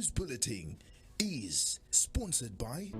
News Bulletin is sponsored by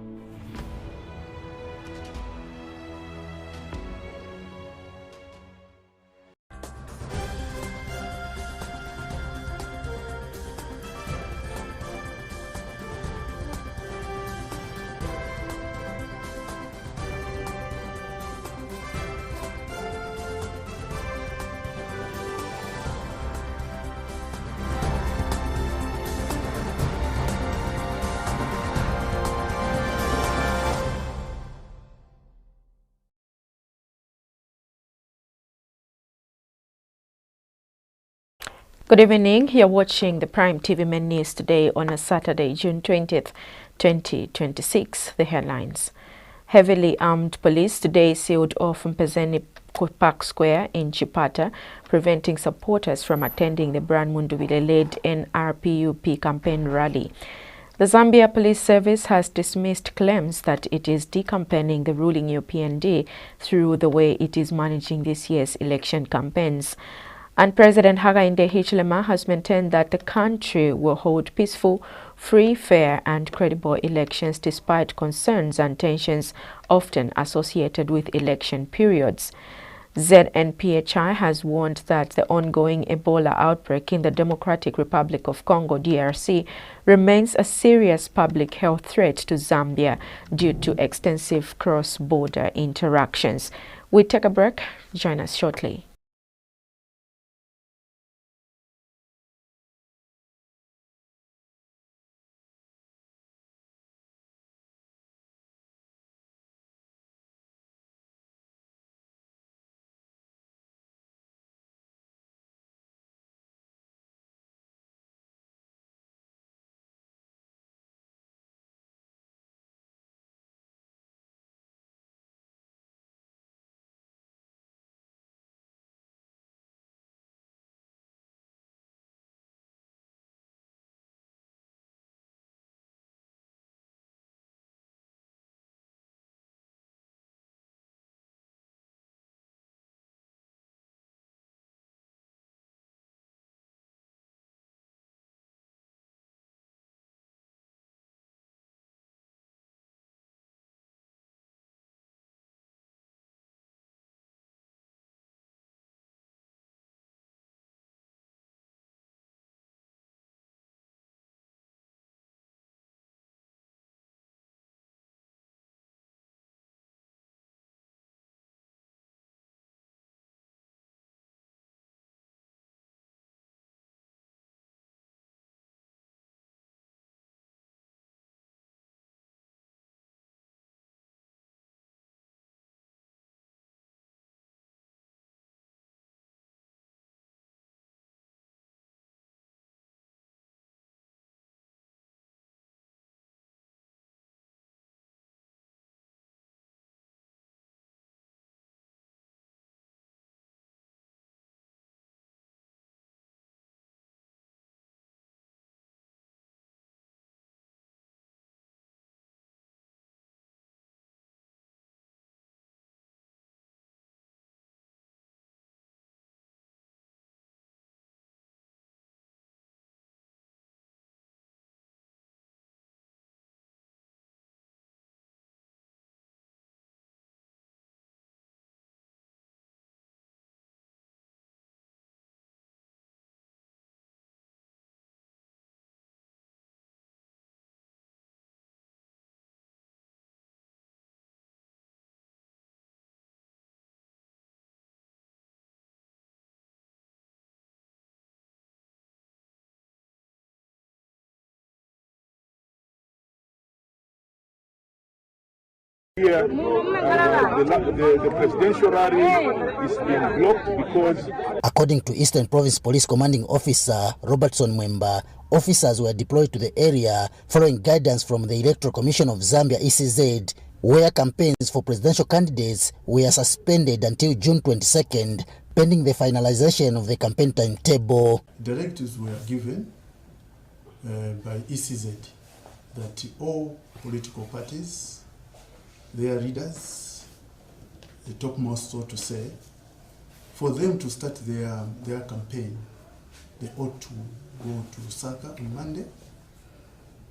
Good evening. You're watching the Prime TV Main News today on a Saturday, June 20th, 2026. The headlines. Heavily armed police today sealed off Mpezeni Park Square in Chipata, preventing supporters from attending the Brian Mundubile-led NRPUP campaign rally. The Zambia Police Service has dismissed claims that it is decampaigning the ruling UPND through the way it is managing this year's election campaigns. And President Hakainde Hichilema has maintained that the country will hold peaceful, free, fair and credible elections despite concerns and tensions often associated with election periods. ZNPHI has warned that the ongoing Ebola outbreak in the Democratic Republic of Congo, DRC, remains a serious public health threat to Zambia due to extensive cross-border interactions. We take a break. Join us shortly. Here, the presidential rally is being blocked because... According to Eastern Province Police Commanding Officer Robertson Mwemba, officers were deployed to the area following guidance from the Electoral Commission of Zambia, ECZ, where campaigns for presidential candidates were suspended until June 22nd, pending the finalization of the campaign timetable. Directives were given by ECZ that all political parties, their leaders, the topmost, so to say, for them to start their campaign, they ought to go to Saka on Monday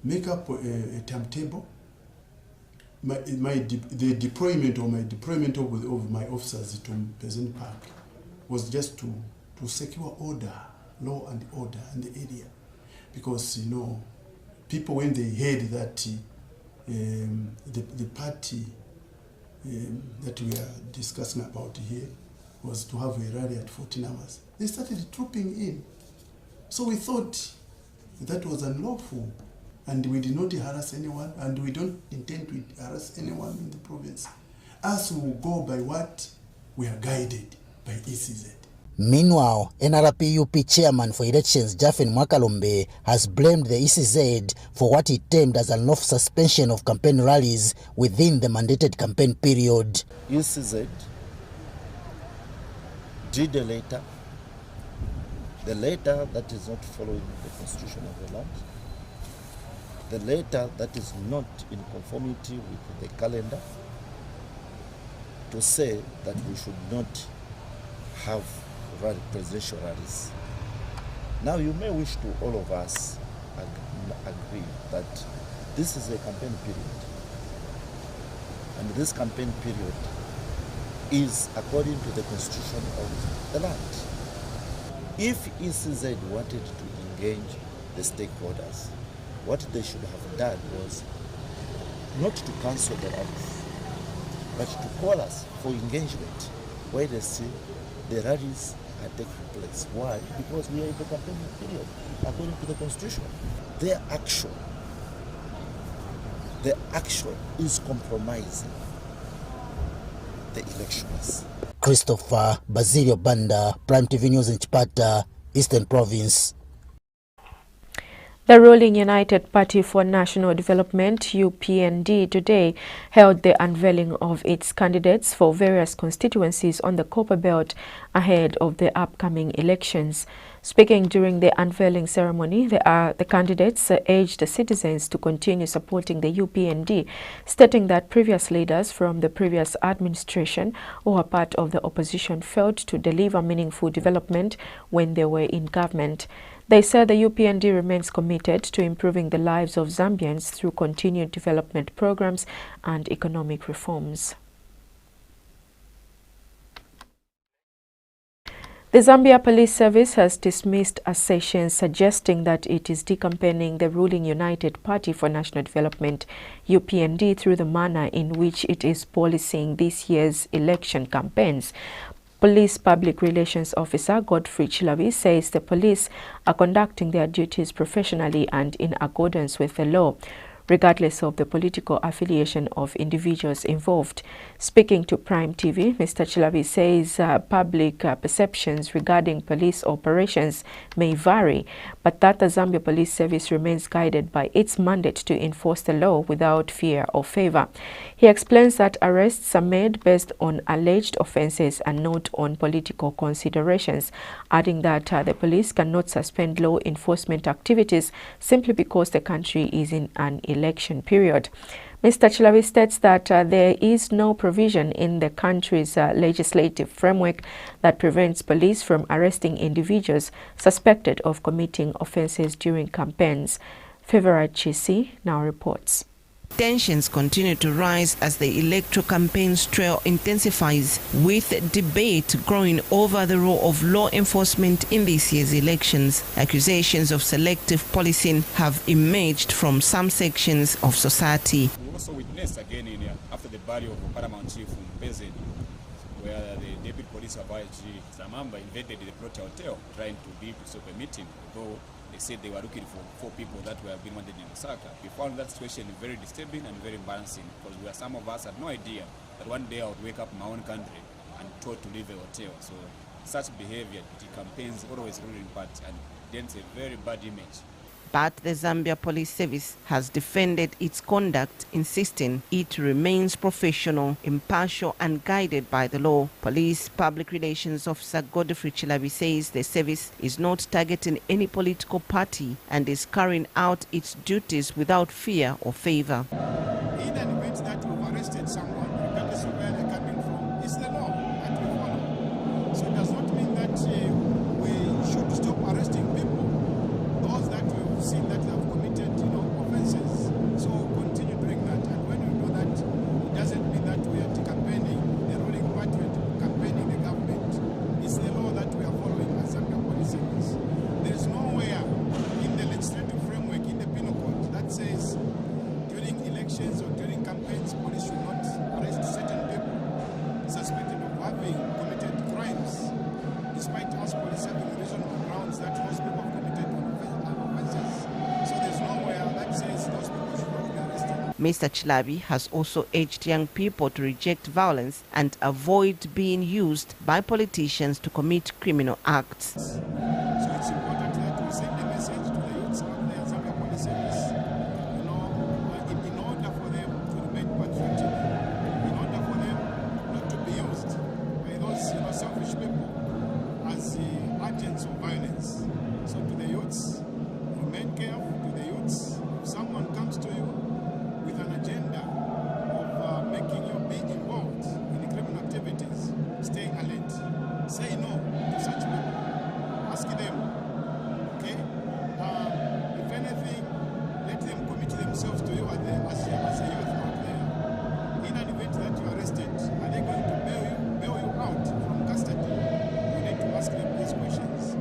make up a timetable. The deployment of my officers to Peasant Park was just to secure order, law and order in the area, because people, when they heard that the party that we are discussing about here was to have a rally at 14 hours, they started trooping in. So we thought that was unlawful, and we did not harass anyone, and we don't intend to harass anyone in the province. Us will go by what we are guided by ECZ. Meanwhile, NRPUP chairman for elections, Jaffin Mwakalombe, has blamed the ECZ for what he termed as unlawful suspension of campaign rallies within the mandated campaign period. ECZ did a letter, the letter that is not following the constitution of the land, the letter that is not in conformity with the calendar, to say that we should not have presidential rallies. Now, you may wish to all of us agree that this is a campaign period, and this campaign period is according to the constitution of the land. If ECZ wanted to engage the stakeholders, what they should have done was not to cancel the rallies, but to call us for engagement, where they see the rallies are taking place. Why? Because we are in the campaign period, according to the constitution. Their action is compromising the elections. Christopher Basilio Banda, Prime TV News in Chipata, Eastern Province. The ruling United Party for National Development, UPND, today held the unveiling of its candidates for various constituencies on the Copper Belt ahead of the upcoming elections. Speaking during the unveiling ceremony, the candidates urged the citizens to continue supporting the UPND, stating that previous leaders from the previous administration who were part of the opposition failed to deliver meaningful development when they were in government. They said the UPND remains committed to improving the lives of Zambians through continued development programs and economic reforms. The Zambia Police Service has dismissed assertions suggesting that it is decampaigning the ruling United Party for National Development, UPND, through the manner in which it is policing this year's election campaigns. Police Public Relations Officer Godfrey Chilabi says the police are conducting their duties professionally and in accordance with the law, regardless of the political affiliation of individuals involved. Speaking to Prime TV, Mr. Chilabi says public perceptions regarding police operations may vary, but that the Zambia Police Service remains guided by its mandate to enforce the law without fear or favor. He explains that arrests are made based on alleged offenses and not on political considerations, adding that the police cannot suspend law enforcement activities simply because the country is in an election period. Mr. Chilabi states that there is no provision in the country's legislative framework that prevents police from arresting individuals suspected of committing offenses during campaigns. Favourite Chisi now reports. Tensions continue to rise as the electoral campaigns trail intensifies, with debate growing over the role of law enforcement in this year's elections. Accusations of selective policing have emerged from some sections of society. We also witnessed again after the burial of Paramount Chief Mpeze, where the Deputy Police of IG Zamamba invaded the Protea Hotel trying to stop a meeting, though they said they were looking for 4 people that were being wanted in Osaka. We found that situation very disturbing and very embarrassing, because some of us had no idea that one day I would wake up in my own country and told to leave a hotel. So such behavior, the campaigns always ruling part and dents a very bad image. But the Zambia Police Service has defended its conduct, insisting it remains professional, impartial and guided by the law. Police Public Relations Officer Godfrey Chilabi says the service is not targeting any political party and is carrying out its duties without fear or favor. In an event that we've arrested someone, regardless of where they're coming from, it's the law that we follow. So it does not mean that we should stop arresting people. Those that we've seen that have committed, offenses, Mr. Chilabi has also urged young people to reject violence and avoid being used by politicians to commit criminal acts. So it's important that we send a message to the youths out there, Zambia Police Service, in order for them to remain patriotic, in order for them not to be used by those selfish people as agents of violence. So to the youths, remain careful. To the youths, if someone comes to you with an agenda of making you be involved in the criminal activities, stay alert. Say no to such people. Ask them, okay? If anything, let them commit themselves to you as a youth out there. In an event that you are arrested, are they going to bail you out from custody? You need to ask them these questions.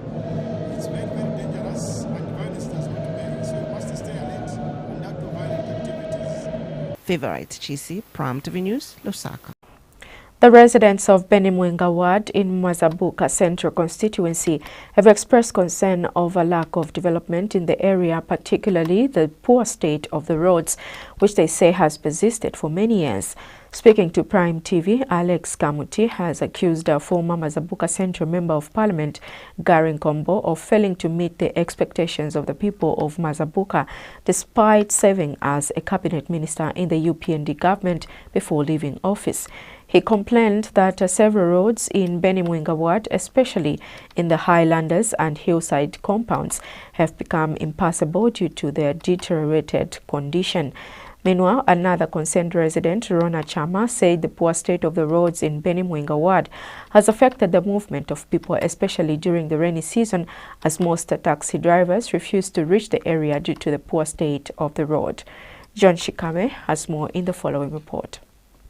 It's very, very dangerous, and violence does not pay. So you must stay alert and not do violent activities. Favorite Chisi, Prime TV News, Lusaka. The residents of Benimwenga Ward in Mazabuka Central constituency have expressed concern over lack of development in the area, particularly the poor state of the roads, which they say has persisted for many years. Speaking to Prime TV, Alex Kamuti has accused a former Mazabuka Central Member of Parliament, Gary Nkombo, of failing to meet the expectations of the people of Mazabuka, despite serving as a cabinet minister in the UPND government before leaving office. He complained that several roads in Benimwenga Ward, especially in the Highlanders and hillside compounds, have become impassable due to their deteriorated condition. Meanwhile, another concerned resident, Rona Chama, said the poor state of the roads in Benimwenga Ward has affected the movement of people, especially during the rainy season, as most taxi drivers refuse to reach the area due to the poor state of the road. John Shikame has more in the following report.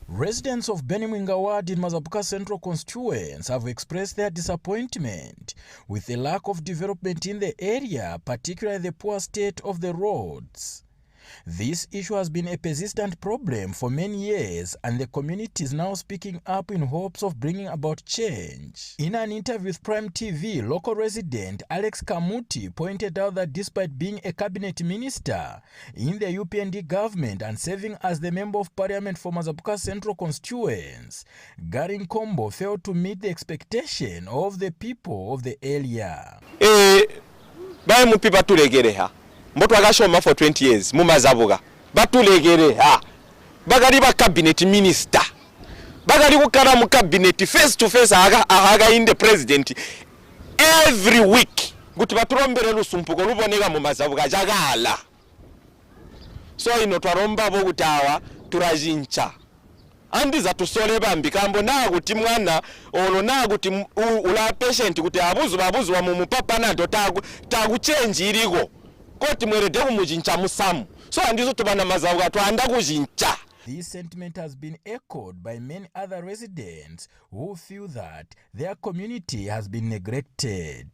Residents of Benimwenga Ward in Mazabuka Central constituents have expressed their disappointment with the lack of development in the area, particularly the poor state of the roads. This issue has been a persistent problem for many years, and the community is now speaking up in hopes of bringing about change. In an interview with Prime TV, local resident Alex Kamuti pointed out that despite being a cabinet minister in the UPND government and serving as the Member of Parliament for Mazabuka Central constituents, Gary Nkombo failed to meet the expectation of the people of the area. Mboto agashoma for 20 years mu Mazabuka batulegere bagali ba cabinet minister bagali kukara mu cabinet face to face aga in the president every week guti baturombere lusumpuko luboneka mu Mazabuka jagala so ino twaromba bo gutawa turajincha andi za tusole bambi kambo na kuti mwana olo na kuti ula patient kuti abuzu wa mu papa nanto tagu change iligo. This sentiment has been echoed by many other residents who feel that their community has been neglected.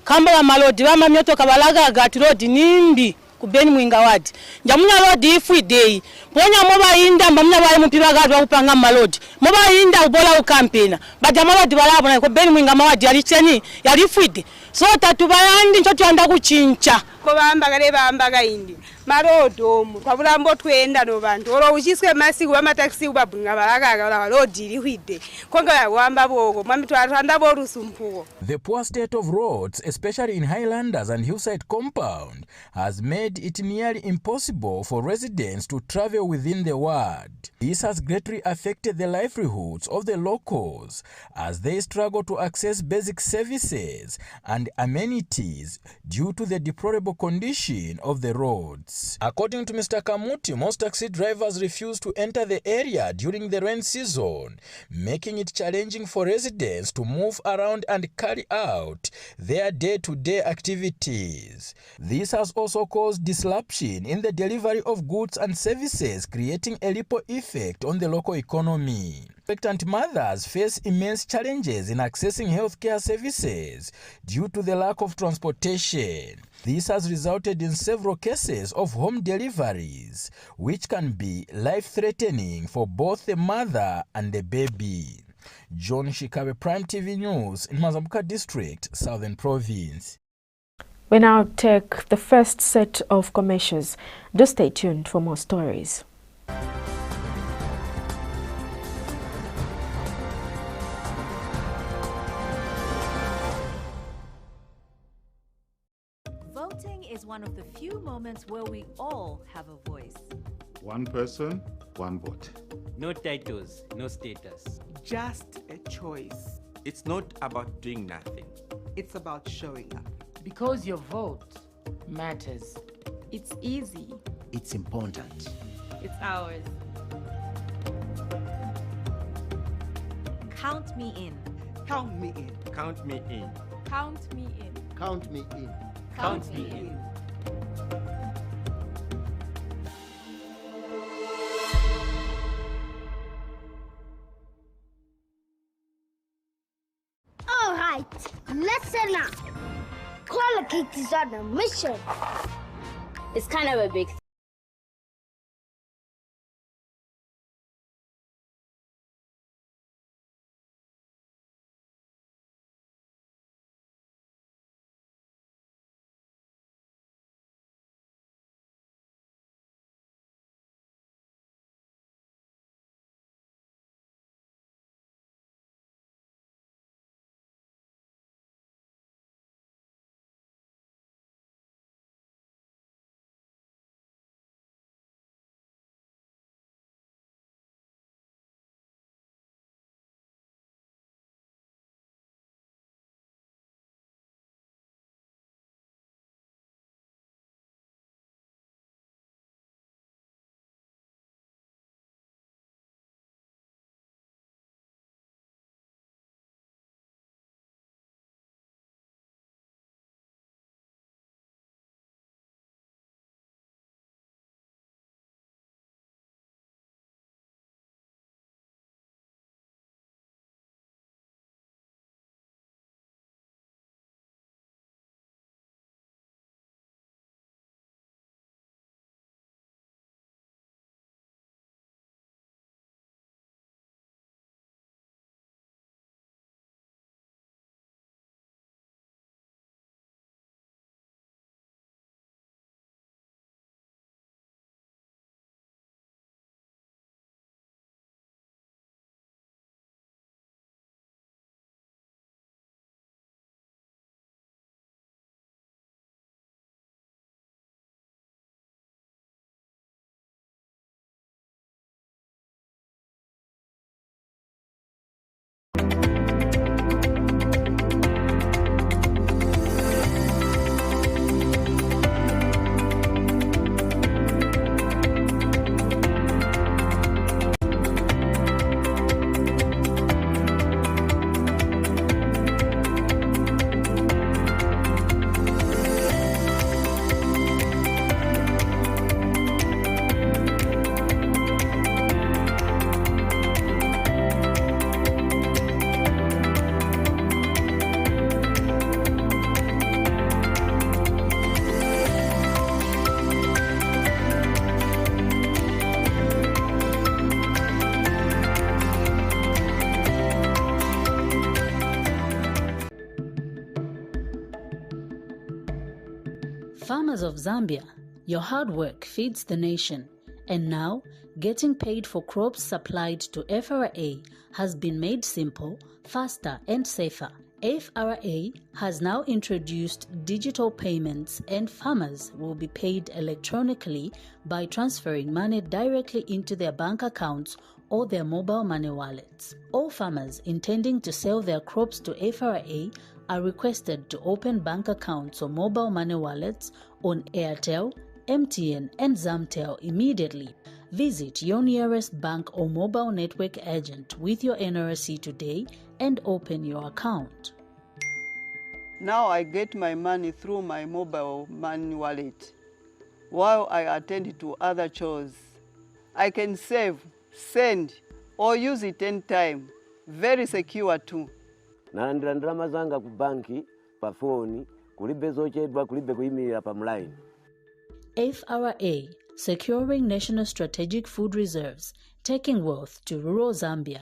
Kamba malodi bama myoto kabalaga gati road nimbi ku Benimwenga Ward. Njamunya road ifu day. Ponya moba inda mbamnya bali mupiba gati bakupanga malodi. Moba inda ubola ukampena. Bajama road balabona ku Benimwenga Ward yali cheni yali fuide. So tatubayandi ncho twanda kuchincha. Ko bambagale bambaga indi. Marodo mu kwabulambo twenda no bantu. Olo uchiswe masiku ba taxi ubabunga balaga la road iri fuide. Konga wamba bogo mami twatanda bo rusumpuko. The poor state of roads, especially in Highlanders and hillside compound, has made it nearly impossible for residents to travel within the ward. This has greatly affected the livelihoods of the locals as they struggle to access basic services and amenities due to the deplorable condition of the roads. According to Mr. Kamuti, most taxi drivers refuse to enter the area during the rain season, making it challenging for residents to move around and carry out their day-to-day activities. This has also caused disruption in the delivery of goods and services, creating a ripple effect on the local economy. Expectant mothers face immense challenges in accessing healthcare services due to the lack of transportation. This has resulted in several cases of home deliveries, which can be life-threatening for both the mother and the baby. John Shikabe, Prime TV News in Mazabuka District, Southern Province. We now take the first set of commercials. Do stay tuned for more stories. one of the few moments where we all have a voice. One person, one vote. No titles, no status. Just a choice. It's not about doing nothing. It's about showing up. Because your vote matters. It's easy. It's important. It's ours. Count me in. Count me in. Count me in. Count me in. Count me in. Count me in. All right, listen up. Koala Cake is on a mission. It's kind of a big thing. Farmers of Zambia, your hard work feeds the nation, and now getting paid for crops supplied to FRA has been made simple, faster and safer. FRA has now introduced digital payments, and farmers will be paid electronically by transferring money directly into their bank accounts or their mobile money wallets. All farmers intending to sell their crops to FRA are requested to open bank accounts or mobile money wallets on Airtel, MTN and Zamtel immediately. Visit your nearest bank or mobile network agent with your NRC today and open your account. Now I get my money through my mobile money wallet while I attend to other chores. I can save, send or use it anytime. Very secure too. Nalandira ndalama zanga ku banki pa phone kulibe zochedwa kulibe kuyimirira pa mline. FRA, securing national strategic food reserves, taking wealth to rural Zambia.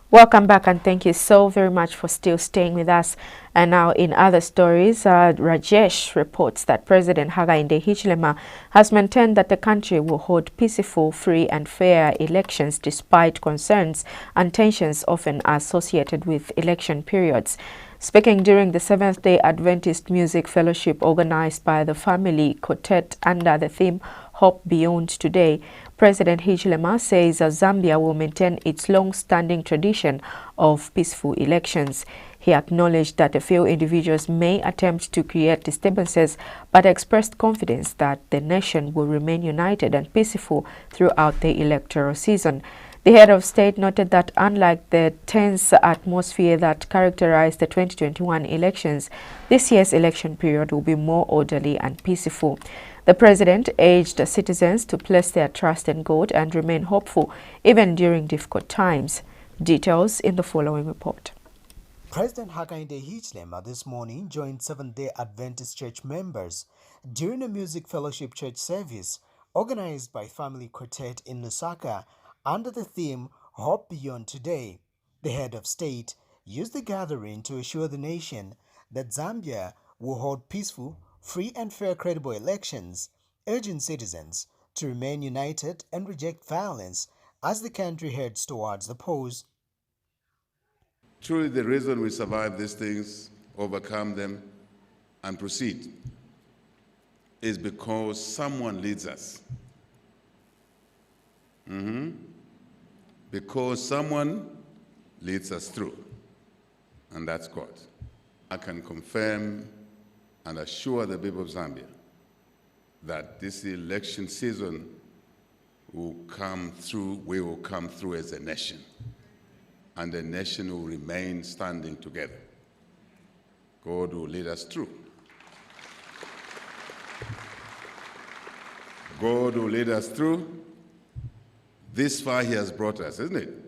Welcome back and thank you so very much for still staying with us. And now in other stories, Rajesh reports that President Hakainde Hichilema has maintained that the country will hold peaceful, free and fair elections despite concerns and tensions often associated with election periods. Speaking during the Seventh-day Adventist Music Fellowship organized by the Family Quartet under the theme Hope Beyond Today, President Hichilema says Zambia will maintain its long-standing tradition of peaceful elections. He acknowledged that a few individuals may attempt to create disturbances, but expressed confidence that the nation will remain united and peaceful throughout the electoral season. The head of state noted that unlike the tense atmosphere that characterized the 2021 elections, this year's election period will be more orderly and peaceful. The president urged citizens to place their trust in God and remain hopeful even during difficult times. Details in the following report. President Hakainde Hichilema this morning joined Seventh-day Adventist Church members during a music fellowship church service organized by Family Quartet in Lusaka under the theme Hope Beyond Today. The head of state used the gathering to assure the nation that Zambia will hold peaceful, free and fair credible elections, urging citizens to remain united and reject violence as the country heads towards the polls. Truly the reason we survive these things, overcome them and proceed is because someone leads us. Because someone leads us through, and that's God. I can confirm and assure the people of Zambia that this election season will come through, we will come through as a nation, and the nation will remain standing together. God will lead us through. God will lead us through. This far He has brought us, isn't it?